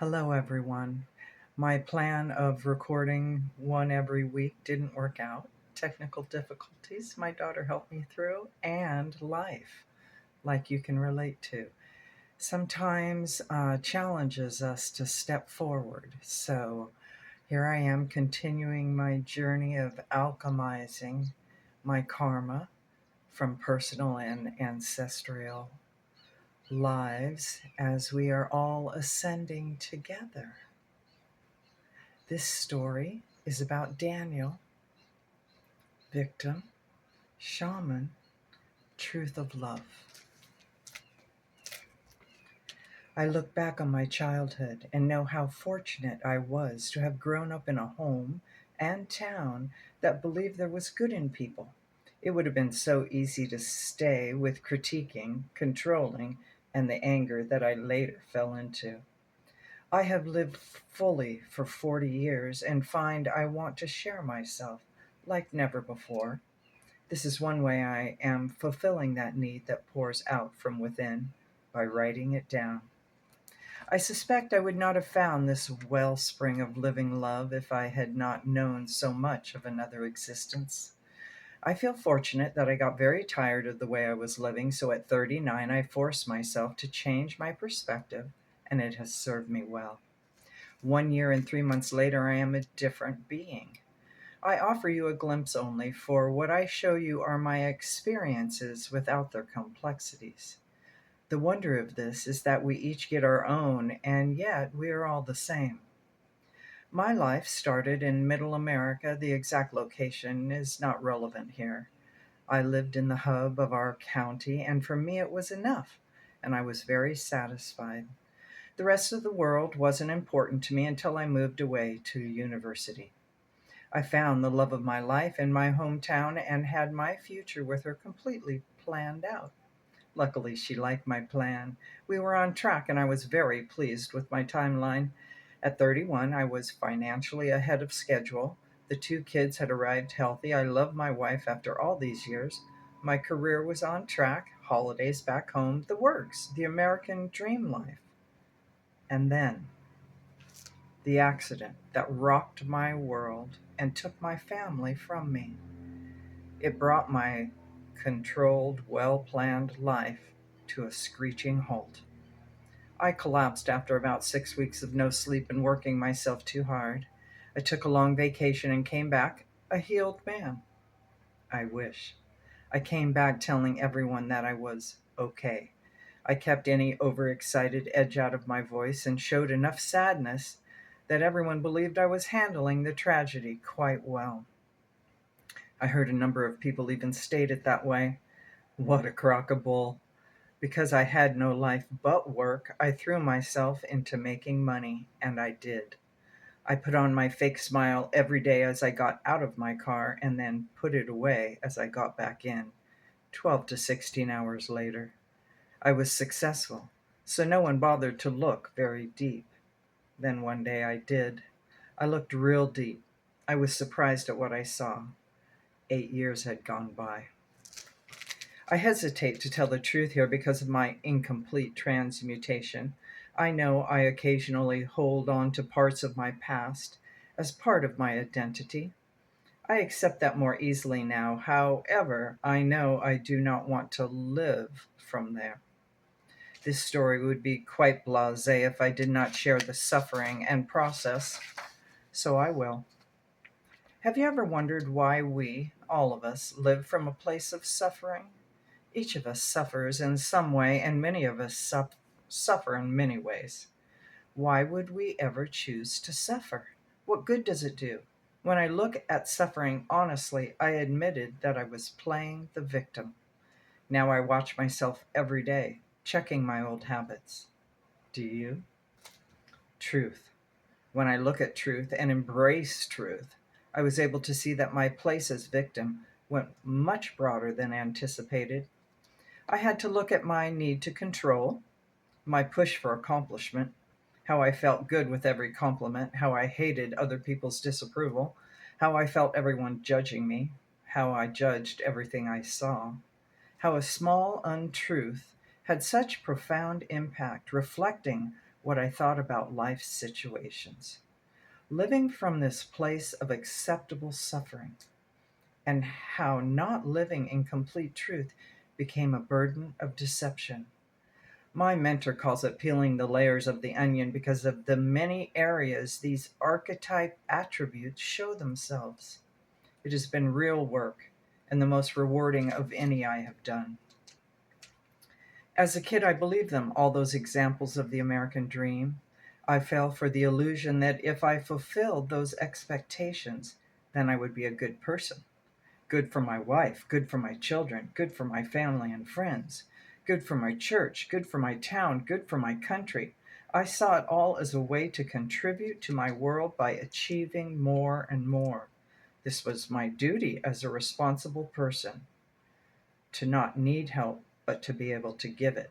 Hello, everyone. My plan of recording one every week didn't work out. Technical difficulties my daughter helped me through, and life, like you can relate to, sometimes challenges us to step forward. So here I am continuing my journey of alchemizing my karma from personal and ancestral lives as we are all ascending together. This story is about Daniel, victim, shaman, truth of love. I look back on my childhood and know how fortunate I was to have grown up in a home and town that believed there was good in people. It would have been so easy to stay with critiquing, controlling, and the anger that I later fell into. I have lived fully for 40 years and find I want to share myself like never before. This is one way I am fulfilling that need that pours out from within by writing it down. I suspect I would not have found this wellspring of living love if I had not known so much of another existence. I feel fortunate that I got very tired of the way I was living, so at 39 I forced myself to change my perspective, and it has served me well. 1 year and 3 months later, I am a different being. I offer you a glimpse only, for what I show you are my experiences without their complexities. The wonder of this is that we each get our own, and yet we are all the same. My life started in Middle America. The exact location is not relevant here. I lived in the hub of our county, and for me it was enough, and I was very satisfied. The rest of the world wasn't important to me until I moved away to university. I found the love of my life in my hometown and had my future with her completely planned out. Luckily, she liked my plan. We were on track, and I was very pleased with my timeline. At 31, I was financially ahead of schedule. The two kids had arrived healthy. I loved my wife after all these years. My career was on track, holidays back home, the works, the American dream life. And then the accident that rocked my world and took my family from me. It brought my controlled, well planned life to a screeching halt. I collapsed after about 6 weeks of no sleep and working myself too hard. I took a long vacation and came back a healed man. I wish. I came back telling everyone that I was okay. I kept any overexcited edge out of my voice and showed enough sadness that everyone believed I was handling the tragedy quite well. I heard a number of people even state it that way. What a crock of bull. Because I had no life but work, I threw myself into making money, and I did. I put on my fake smile every day as I got out of my car and then put it away as I got back in, 12 to 16 hours later. I was successful, so no one bothered to look very deep. Then one day I did. I looked real deep. I was surprised at what I saw. 8 years had gone by. I hesitate to tell the truth here because of my incomplete transmutation. I know I occasionally hold on to parts of my past as part of my identity. I accept that more easily now. However, I know I do not want to live from there. This story would be quite blasé if I did not share the suffering and process, so I will. Have you ever wondered why we, all of us, live from a place of suffering? Each of us suffers in some way, and many of us suffer in many ways. Why would we ever choose to suffer? What good does it do? When I look at suffering honestly, I admitted that I was playing the victim. Now I watch myself every day, checking my old habits. Do you? Truth. When I look at truth and embrace truth, I was able to see that my place as victim went much broader than anticipated. I had to look at my need to control, my push for accomplishment, how I felt good with every compliment, how I hated other people's disapproval, how I felt everyone judging me, how I judged everything I saw, how a small untruth had such profound impact, reflecting what I thought about life's situations, living from this place of acceptable suffering, and how not living in complete truth became a burden of deception. My mentor calls it peeling the layers of the onion because of the many areas these archetype attributes show themselves. It has been real work and the most rewarding of any I have done. As a kid, I believed them, all those examples of the American dream. I fell for the illusion that if I fulfilled those expectations, then I would be a good person. Good for my wife, good for my children, good for my family and friends, good for my church, good for my town, good for my country. I saw it all as a way to contribute to my world by achieving more and more. This was my duty as a responsible person, to not need help, but to be able to give it.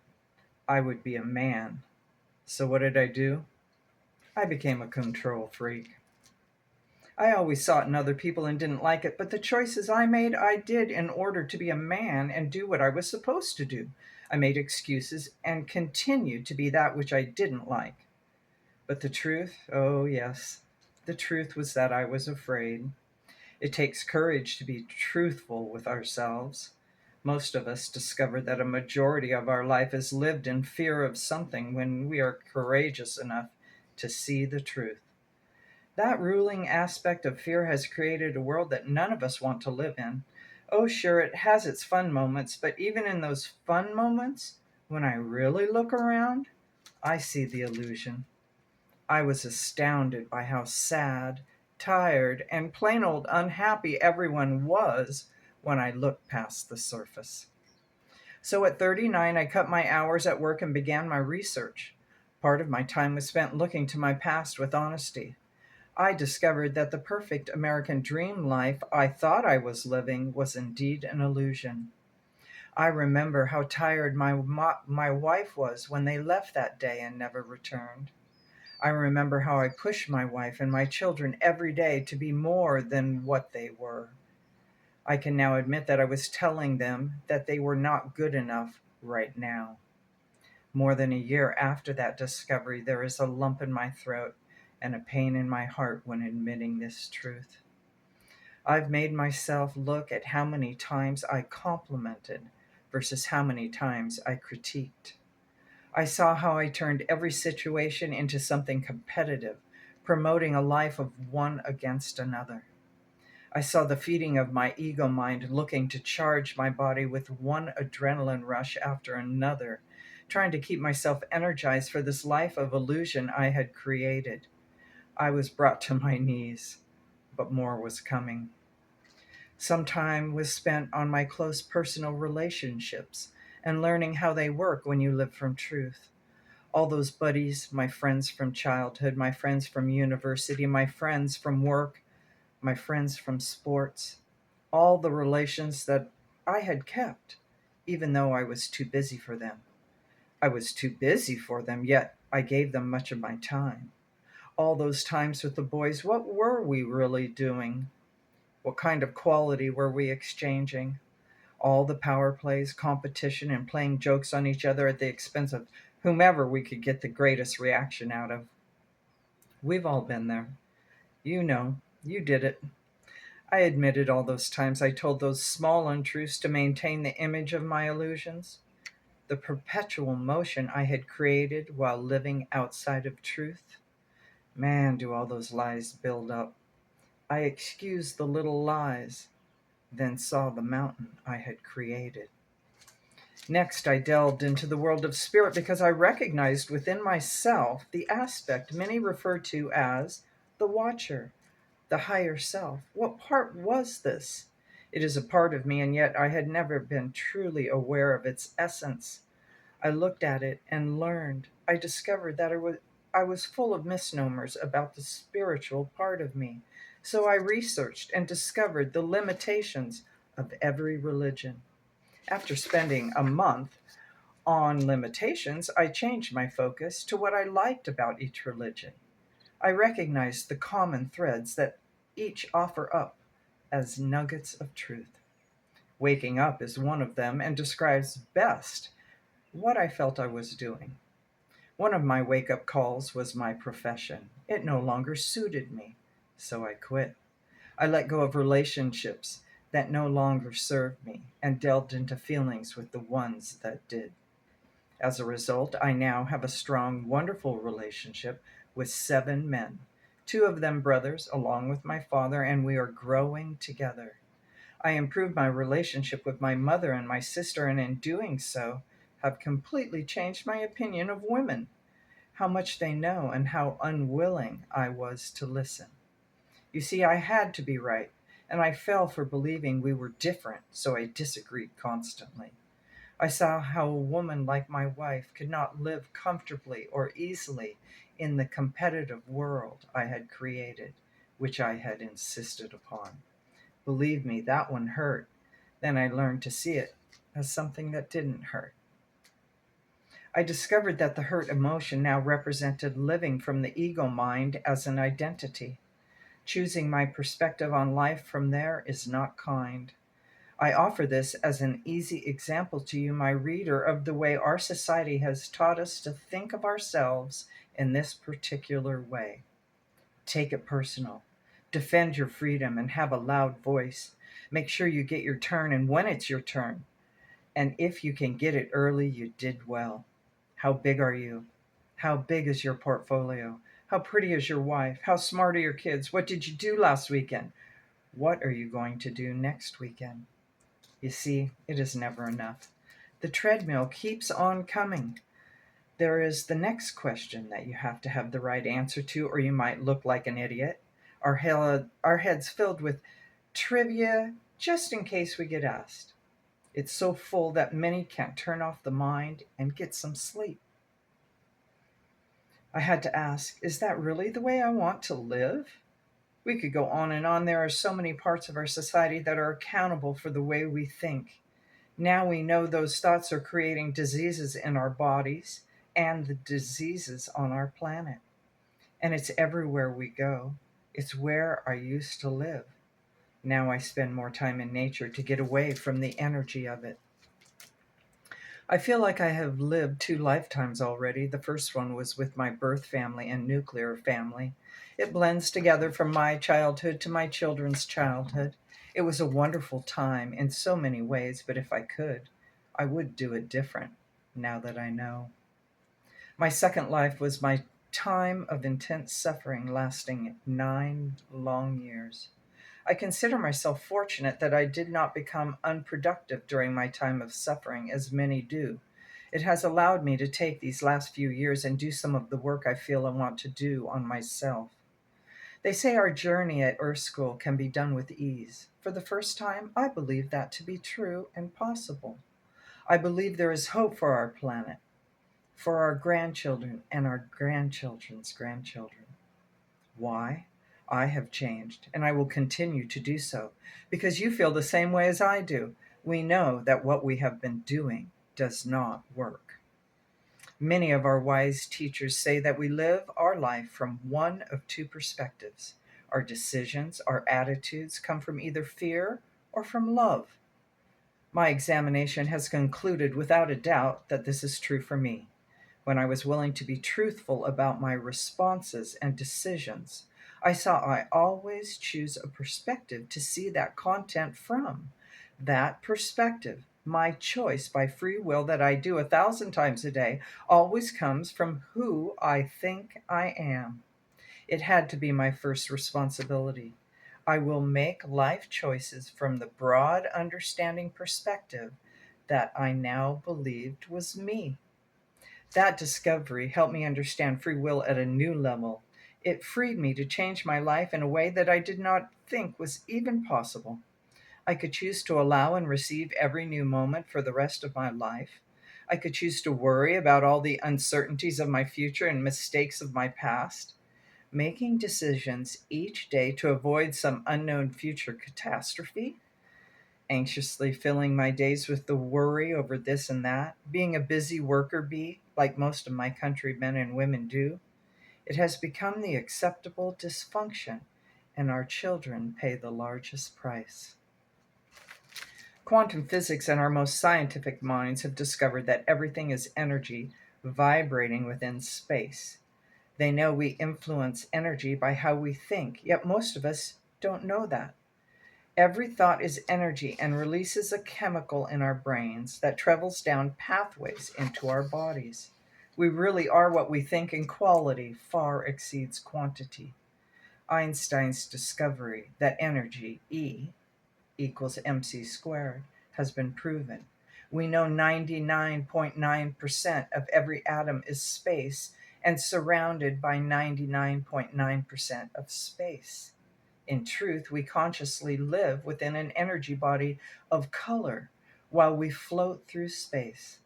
I would be a man. So what did I do? I became a control freak. I always saw it in other people and didn't like it, but the choices I made, I did in order to be a man and do what I was supposed to do. I made excuses and continued to be that which I didn't like. But the truth, oh yes, the truth was that I was afraid. It takes courage to be truthful with ourselves. Most of us discover that a majority of our life is lived in fear of something when we are courageous enough to see the truth. That ruling aspect of fear has created a world that none of us want to live in. Oh, sure, it has its fun moments, but even in those fun moments, when I really look around, I see the illusion. I was astounded by how sad, tired, and plain old unhappy everyone was when I looked past the surface. So at 39, I cut my hours at work and began my research. Part of my time was spent looking to my past with honesty. I discovered that the perfect American dream life I thought I was living was indeed an illusion. I remember how tired my wife was when they left that day and never returned. I remember how I pushed my wife and my children every day to be more than what they were. I can now admit that I was telling them that they were not good enough right now. More than a year after that discovery, there is a lump in my throat and a pain in my heart when admitting this truth. I've made myself look at how many times I complimented versus how many times I critiqued. I saw how I turned every situation into something competitive, promoting a life of one against another. I saw the feeding of my ego mind looking to charge my body with one adrenaline rush after another, trying to keep myself energized for this life of illusion I had created. I was brought to my knees, but more was coming. Some time was spent on my close personal relationships and learning how they work when you live from truth. All those buddies, my friends from childhood, my friends from university, my friends from work, my friends from sports, all the relations that I had kept, even though I was too busy for them. I was too busy for them, yet I gave them much of my time. All those times with the boys, what were we really doing? What kind of quality were we exchanging? All the power plays, competition, and playing jokes on each other at the expense of whomever we could get the greatest reaction out of. We've all been there. You know, you did it. I admitted all those times I told those small untruths to maintain the image of my illusions, the perpetual motion I had created while living outside of truth. Man, do all those lies build up. I excused the little lies, then saw the mountain I had created. Next, I delved into the world of spirit because I recognized within myself the aspect many refer to as the watcher, the higher self. What part was this? It is a part of me, and yet I had never been truly aware of its essence. I looked at it and learned. I discovered that I was full of misnomers about the spiritual part of me. So I researched and discovered the limitations of every religion. After spending a month on limitations, I changed my focus to what I liked about each religion. I recognized the common threads that each offer up as nuggets of truth. Waking up is one of them and describes best what I felt I was doing. One of my wake up calls was my profession. It no longer suited me, so I quit. I let go of relationships that no longer served me and delved into feelings with the ones that did. As a result, I now have a strong, wonderful relationship with 7 men, two of them brothers, along with my father, and we are growing together. I improved my relationship with my mother and my sister, and in doing so, have completely changed my opinion of women, how much they know, and how unwilling I was to listen. You see, I had to be right, and I fell for believing we were different, so I disagreed constantly. I saw how a woman like my wife could not live comfortably or easily in the competitive world I had created, which I had insisted upon. Believe me, that one hurt. Then I learned to see it as something that didn't hurt. I discovered that the hurt emotion now represented living from the ego mind as an identity. Choosing my perspective on life from there is not kind. I offer this as an easy example to you, my reader, of the way our society has taught us to think of ourselves in this particular way. Take it personal. Defend your freedom and have a loud voice. Make sure you get your turn and when it's your turn. And if you can get it early, you did well. How big are you? How big is your portfolio? How pretty is your wife? How smart are your kids? What did you do last weekend? What are you going to do next weekend? You see, it is never enough. The treadmill keeps on coming. There is the next question that you have to have the right answer to, or you might look like an idiot. Our heads filled with trivia just in case we get asked. It's so full that many can't turn off the mind and get some sleep. I had to ask, is that really the way I want to live? We could go on and on. There are so many parts of our society that are accountable for the way we think. Now we know those thoughts are creating diseases in our bodies and the diseases on our planet. And it's everywhere we go. It's where I used to live. Now I spend more time in nature to get away from the energy of it. I feel like I have lived 2 lifetimes already. The first one was with my birth family and nuclear family. It blends together from my childhood to my children's childhood. It was a wonderful time in so many ways, but if I could, I would do it different now that I know. My second life was my time of intense suffering lasting 9 long years. I consider myself fortunate that I did not become unproductive during my time of suffering, as many do. It has allowed me to take these last few years and do some of the work I feel I want to do on myself. They say our journey at Earth School can be done with ease. For the first time, I believe that to be true and possible. I believe there is hope for our planet, for our grandchildren and our grandchildren's grandchildren. Why? I have changed, and I will continue to do so, because you feel the same way as I do. We know that what we have been doing does not work. Many of our wise teachers say that we live our life from one of two perspectives. Our decisions, our attitudes come from either fear or from love. My examination has concluded without a doubt that this is true for me. When I was willing to be truthful about my responses and decisions, I saw I always choose a perspective to see that content from. That perspective, my choice by free will that I do 1,000 times a day, always comes from who I think I am. It had to be my first responsibility. I will make life choices from the broad understanding perspective that I now believed was me. That discovery helped me understand free will at a new level. It freed me to change my life in a way that I did not think was even possible. I could choose to allow and receive every new moment for the rest of my life. I could choose to worry about all the uncertainties of my future and mistakes of my past. Making decisions each day to avoid some unknown future catastrophe, anxiously filling my days with the worry over this and that, being a busy worker bee, like most of my countrymen and women do. It has become the acceptable dysfunction, and our children pay the largest price. Quantum physics and our most scientific minds have discovered that everything is energy vibrating within space. They know we influence energy by how we think, yet most of us don't know that. Every thought is energy and releases a chemical in our brains that travels down pathways into our bodies. We really are what we think, and quality far exceeds quantity. Einstein's discovery that energy, E, equals mc squared, has been proven. We know 99.9% of every atom is space and surrounded by 99.9% of space. In truth, we consciously live within an energy body of color while we float through space.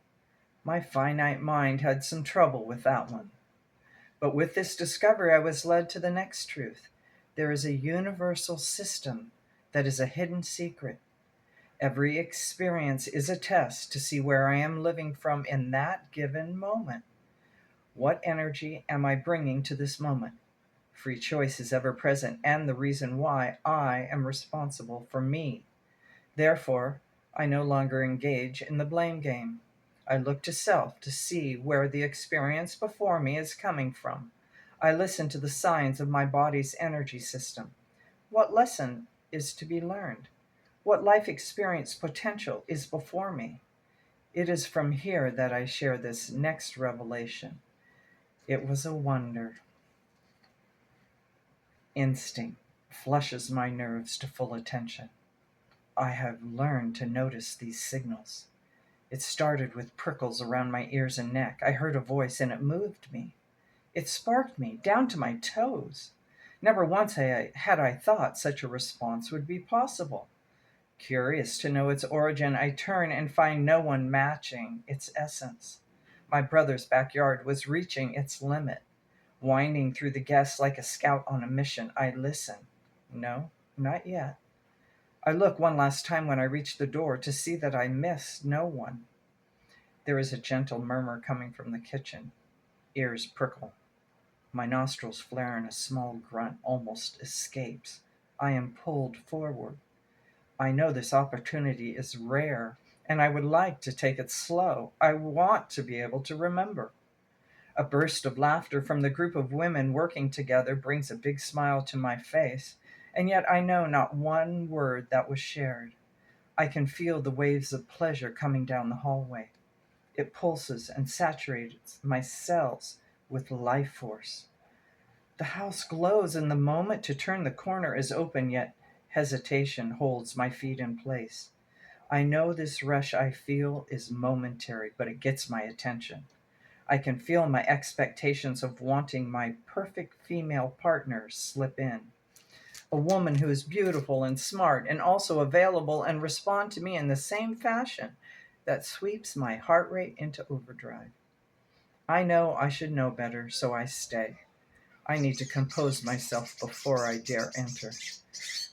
My finite mind had some trouble with that one. But with this discovery, I was led to the next truth. There is a universal system that is a hidden secret. Every experience is a test to see where I am living from in that given moment. What energy am I bringing to this moment? Free choice is ever present, and the reason why I am responsible for me. Therefore, I no longer engage in the blame game. I look to self to see where the experience before me is coming from. I listen to the signs of my body's energy system. What lesson is to be learned? What life experience potential is before me? It is from here that I share this next revelation. It was a wonder. Instinct flushes my nerves to full attention. I have learned to notice these signals. It started with prickles around my ears and neck. I heard a voice and it moved me. It sparked me down to my toes. Never once had I thought such a response would be possible. Curious to know its origin, I turn and find no one matching its essence. My brother's backyard was reaching its limit. Winding through the guests like a scout on a mission, I listen. No, not yet. I look one last time when I reach the door to see that I miss no one. There is a gentle murmur coming from the kitchen. Ears prickle. My nostrils flare and a small grunt almost escapes. I am pulled forward. I know this opportunity is rare, and I would like to take it slow. I want to be able to remember. A burst of laughter from the group of women working together brings a big smile to my face, and yet I know not one word that was shared. I can feel the waves of pleasure coming down the hallway. It pulses and saturates my cells with life force. The house glows, and the moment to turn the corner is open, yet hesitation holds my feet in place. I know this rush I feel is momentary, but it gets my attention. I can feel my expectations of wanting my perfect female partner slip in. A woman who is beautiful and smart and also available and respond to me in the same fashion that sweeps my heart rate into overdrive. I know I should know better, so I stay. I need to compose myself before I dare enter.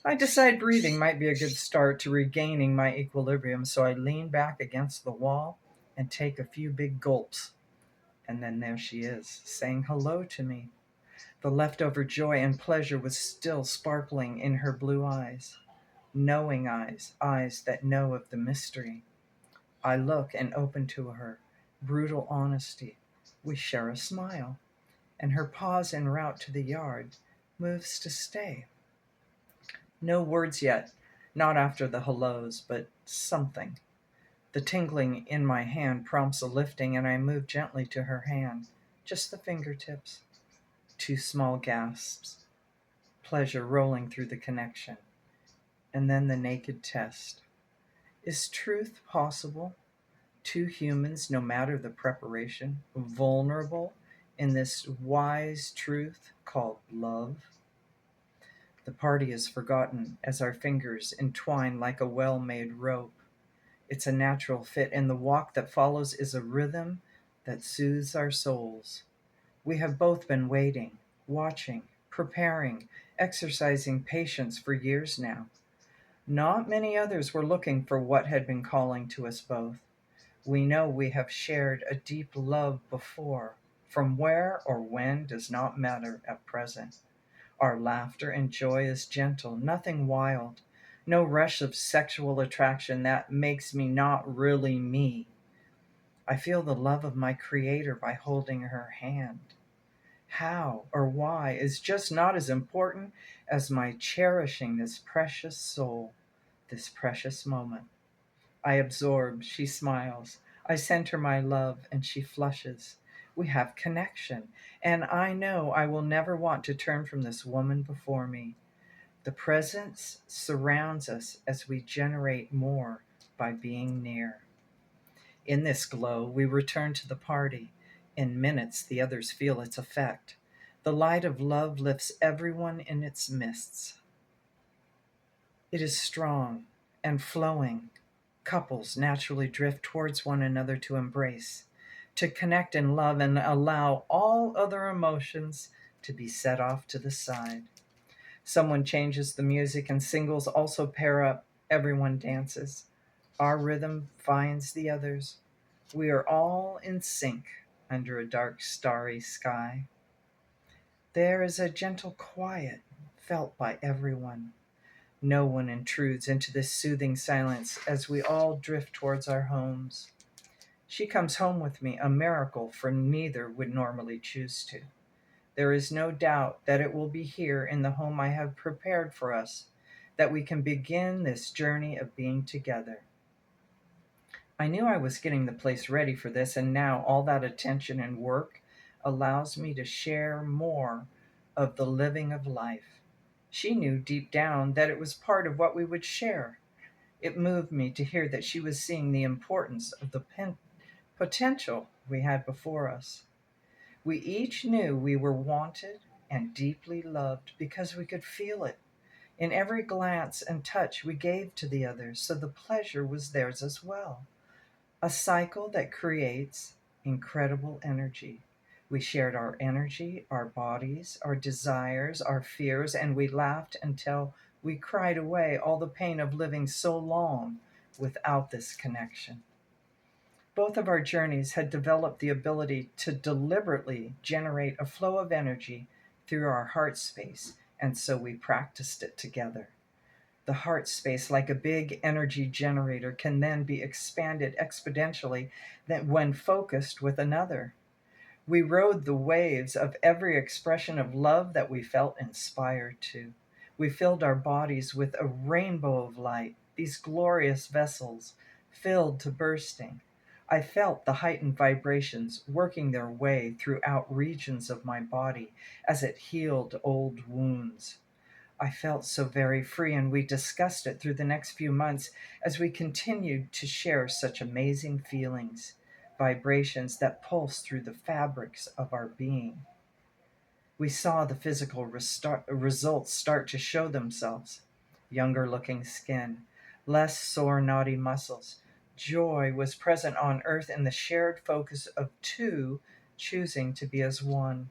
I decide breathing might be a good start to regaining my equilibrium, so I lean back against the wall and take a few big gulps. And then there she is, saying hello to me. The leftover joy and pleasure was still sparkling in her blue eyes. Knowing eyes, eyes that know of the mystery. I look and open to her. Brutal honesty. We share a smile. And her pause en route to the yard moves to stay. No words yet, not after the hellos, but something. The tingling in my hand prompts a lifting, and I move gently to her hand, just the fingertips. Two small gasps, pleasure rolling through the connection, and then the naked test. Is truth possible? Two humans, no matter the preparation, vulnerable in this wise truth called love? The party is forgotten as our fingers entwine like a well-made rope. It's a natural fit, and the walk that follows is a rhythm that soothes our souls. We have both been waiting, watching, preparing, exercising patience for years now. Not many others were looking for what had been calling to us both. We know we have shared a deep love before. From where or when does not matter at present. Our laughter and joy is gentle, nothing wild. No rush of sexual attraction that makes me not really me. I feel the love of my Creator by holding her hand. How or why is just not as important as my cherishing this precious soul, this precious moment. I absorb, she smiles. I send her my love, and she flushes. We have connection, and I know I will never want to turn from this woman before me. The presence surrounds us as we generate more by being near. In this glow, we return to the party. In minutes, the others feel its effect. The light of love lifts everyone in its midst. It is strong and flowing. Couples naturally drift towards one another to embrace, to connect in love, and allow all other emotions to be set off to the side. Someone changes the music, and singles also pair up. Everyone dances. Our rhythm finds the others. We are all in sync under a dark, starry sky. There is a gentle quiet felt by everyone. No one intrudes into this soothing silence as we all drift towards our homes. She comes home with me, a miracle, for neither would normally choose to. There is no doubt that it will be here in the home I have prepared for us that we can begin this journey of being together. I knew I was getting the place ready for this, and now all that attention and work allows me to share more of the living of life. She knew deep down that it was part of what we would share. It moved me to hear that she was seeing the importance of the potential we had before us. We each knew we were wanted and deeply loved because we could feel it in every glance and touch we gave to the others, so the pleasure was theirs as well. A cycle that creates incredible energy. We shared our energy, our bodies, our desires, our fears, and we laughed until we cried away all the pain of living so long without this connection. Both of our journeys had developed the ability to deliberately generate a flow of energy through our heart space, and so we practiced it together. The heart space, like a big energy generator, can then be expanded exponentially when focused with another. We rode the waves of every expression of love that we felt inspired to. We filled our bodies with a rainbow of light, these glorious vessels filled to bursting. I felt the heightened vibrations working their way throughout regions of my body as it healed old wounds. I felt so very free, and we discussed it through the next few months as we continued to share such amazing feelings, vibrations that pulse through the fabrics of our being. We saw the physical results start to show themselves: younger looking skin, less sore, knotty muscles. Joy was present on earth in the shared focus of two choosing to be as one.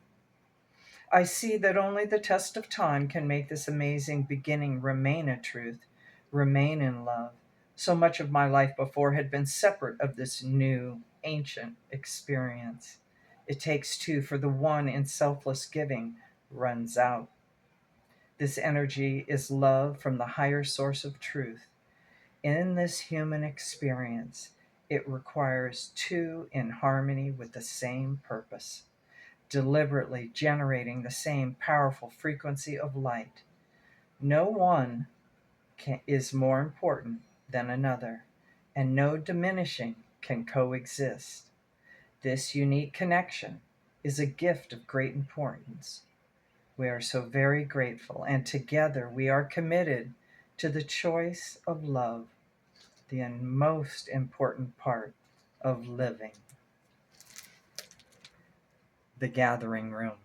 I see that only the test of time can make this amazing beginning remain a truth, remain in love. So much of my life before had been separate of this new, ancient experience. It takes two, for the one in selfless giving runs out. This energy is love from the higher source of truth. In this human experience, it requires two in harmony with the same purpose, deliberately generating the same powerful frequency of light. No one is more important than another, and no diminishing can coexist. This unique connection is a gift of great importance. We are so very grateful, and together we are committed to the choice of love, the most important part of living. The Gathering Room.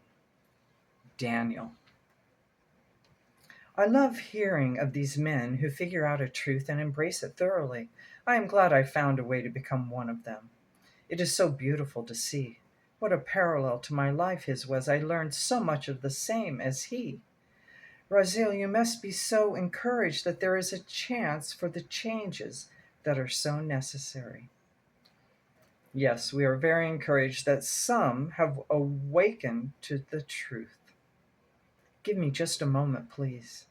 Daniel. I love hearing of these men who figure out a truth and embrace it thoroughly. I am glad I found a way to become one of them. It is so beautiful to see. What a parallel to my life his was. I learned so much of the same as he. Razil, you must be so encouraged that there is a chance for the changes that are so necessary. Yes, we are very encouraged that some have awakened to the truth. Give me just a moment, please.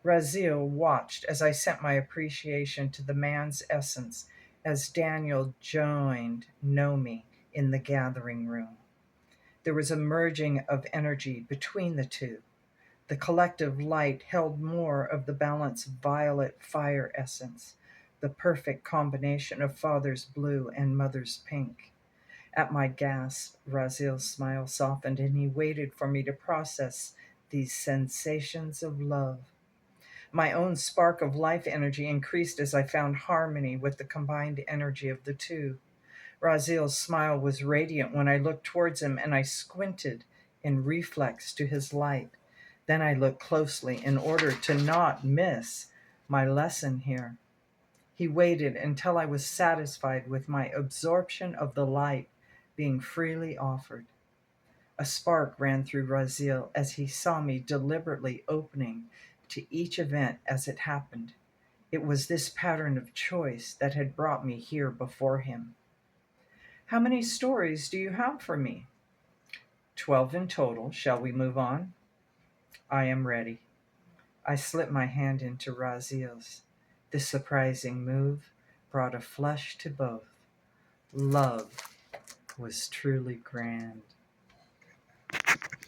Razil watched as I sent my appreciation to the man's essence as Daniel joined Nomi in the gathering room. There was a merging of energy between the two. The collective light held more of the balanced violet fire essence, the perfect combination of father's blue and mother's pink. At my gasp, Razil's smile softened and he waited for me to process these sensations of love. My own spark of life energy increased as I found harmony with the combined energy of the two. Razil's smile was radiant when I looked towards him and I squinted in reflex to his light. Then I looked closely in order to not miss my lesson here. He waited until I was satisfied with my absorption of the light being freely offered. A spark ran through Razil as he saw me deliberately opening to each event as it happened. It was this pattern of choice that had brought me here before him. How many stories do you have for me? 12 in total. Shall we move on? I am ready. I slipped my hand into Razil's. This surprising move brought a flush to both. Love was truly grand.